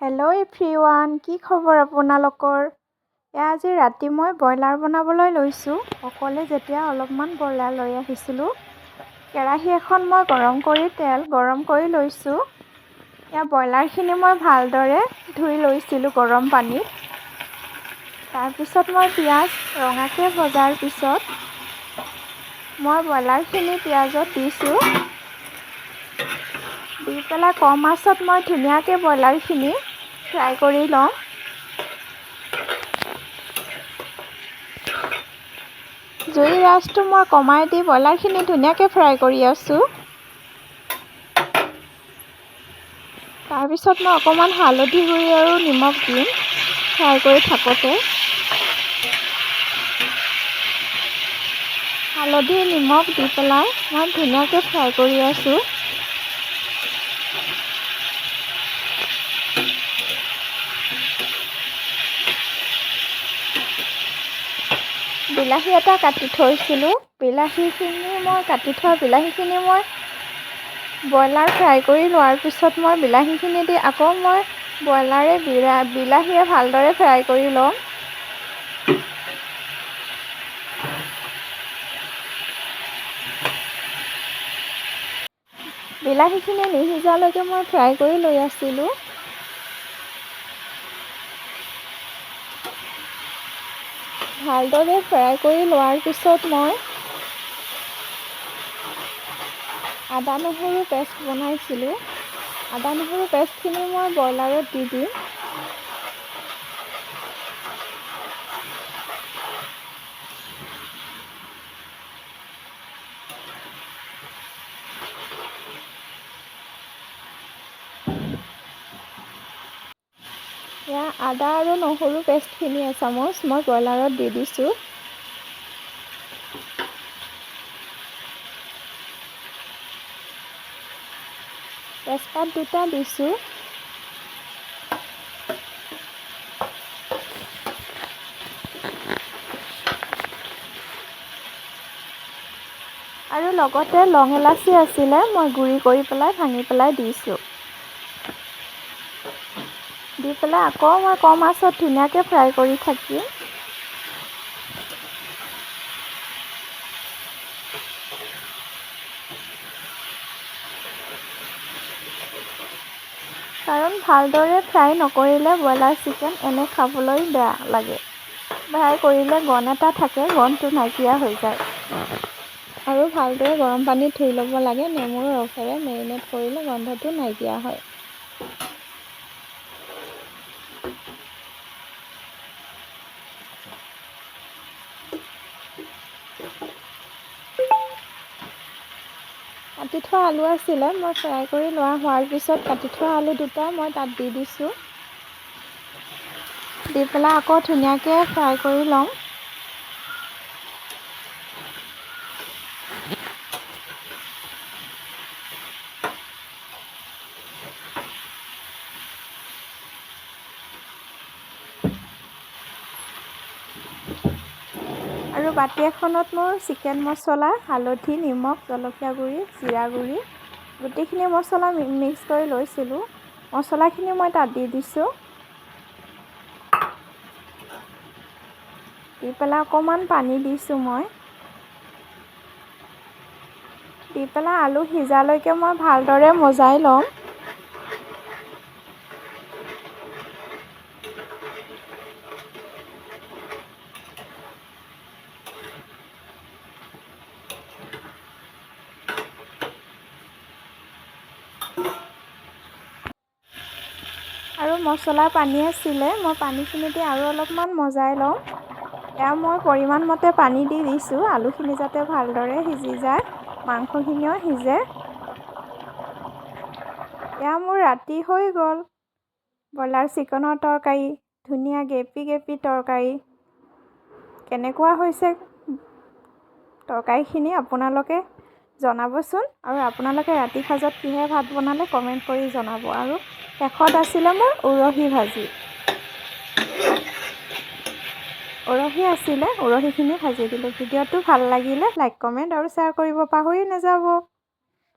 Hello' everyone, কি খবৰ আপোনালোকৰ? আজি ৰাতি মই ব্ৰইলাৰ বনাবলৈ লৈছোঁ। অকলে যেতিয়া অলপমান ব্ৰইলাৰ লৈ আহিছিলোঁ। কেৰাহী এখন মই তেল গৰম কৰি লৈছোঁ। ব্ৰইলাৰখিনি মই ভালদৰে ধুই লৈছিলোঁ গৰম পানীত। তাৰপিছত মই পিঁয়াজ ৰঙাকৈ ভজাৰ পিছত মই ব্ৰইলাৰখিনি পিঁয়াজত দিছোঁ। দি পেলাই কম আঁচত মই ধুনীয়াকৈ ব্ৰইলাৰখিনি ফ্ৰাই কৰি লওঁ। জুইৰ আঁচটো মই কমাই দি ব্ৰইলাৰখিনি ধুনীয়াকৈ ফ্ৰাই কৰি আছোঁ। তাৰপিছত মই অকণমান হালধি গুড়ি আৰু নিমখ দিম ফ্ৰাই কৰি থাকোঁতে। হালধি নিমখ দি পেলাই মই ধুনীয়াকৈ ফ্ৰাই কৰি আছোঁ। বিলাহী এটা কাটি থৈছিলোঁ। কাটি থোৱা বিলাহীখিনি মই ব্ৰইলাৰ ফ্ৰাই কৰি লোৱাৰ পিছত মই বিলাহীখিনি দি আকৌ মই বিলাহীয়ে ভালদৰে ফ্ৰাই কৰি লওঁ। বিলাহীখিনি নিসিজালৈকে মই ফ্ৰাই কৰি লৈ আছিলোঁ। ভালদৰে ফ্ৰাই কৰি লোৱাৰ পিছত মই আদা নহৰু পেষ্ট বনাইছিলোঁ। আদা নহৰু পেষ্টখিনি মই ব্ৰইলাৰত দি দিম। আদা আৰু নহৰু পেষ্টখিনি এচামুচ মই ব্ৰইলাৰত দি দিছোঁ। তেজপাত দুটা দিছোঁ। আৰু লগতে লং ইলাচি আছিলে, মই গুড়ি কৰি পেলাই ভাঙি পেলাই দিছোঁ। দি পেলাই আকৌ মই কম আঁচত ধুনীয়াকৈ ফ্ৰাই কৰি থাকিম। কাৰণ ভালদৰে ফ্ৰাই নকৰিলে ব্ৰইলাৰ চিকেন এনে খাবলৈ বেয়া লাগে। ফ্ৰাই কৰিলে গন্ধ এটা থাকে, গন্ধটো নাইকিয়া হৈ যায়। আৰু ভালদৰে গৰম পানীত ধুই ল'ব লাগে। নেমুৰ ৰসেৰে মেৰিনেট কৰিলে গন্ধটো নাইকিয়া হয়। কাটি থোৱা আলু আছিলে, মই ফ্ৰাই কৰি হোৱাৰ পিছত কাটি থোৱা আলু দুটা মই তাত দি দিছোঁ। দি পেলাই আকৌ ধুনীয়াকৈ ফ্ৰাই কৰি লওঁ। আৰু বাতি এখনত মোৰ চিকেন মছলা, হালধি, নিমখ, জলকীয়া গুড়ি, জিৰা গুড়ি গোটেইখিনি মছলা মিক্স কৰি লৈছিলোঁ। মছলাখিনি মই তাত দি দিছোঁ। দি পেলাই অকণমান পানী দিছোঁ মই। দি পেলাই আলু সিজালৈকে মই ভালদৰে মজাই লওঁ। আৰু মছলাৰ পানী আছিলে, মই পানীখিনি দি আৰু অলপমান মজাই লওঁ। মই পৰিমাণ মতে পানী দি দিছোঁ, আলুখিনি যাতে ভালদৰে সিজি যায়, মাংসখিনিও সিজে। মোৰ ৰাতি হৈ গ'ল ব্ৰইলাৰ চিকেনৰ তৰকাৰী, ধুনীয়া গ্ৰেভি তৰকাৰী। কেনেকুৱা হৈছে তৰকাৰীখিনি আপোনালোকে জনাবচোন। আৰু আপোনালোকে ৰাতি সাঁজত কিহে ভাত বনালে কমেণ্ট কৰি জনাব। আৰু শেষত আছিলে মোৰ উৰহি ভাজি। উৰহি আছিলে, উৰহিখিনি ভাজি দিলোঁ। ভিডিঅ'টো ভাল লাগিলে লাইক, কমেণ্ট আৰু শ্বেয়াৰ কৰিব পাহৰি নাযাব।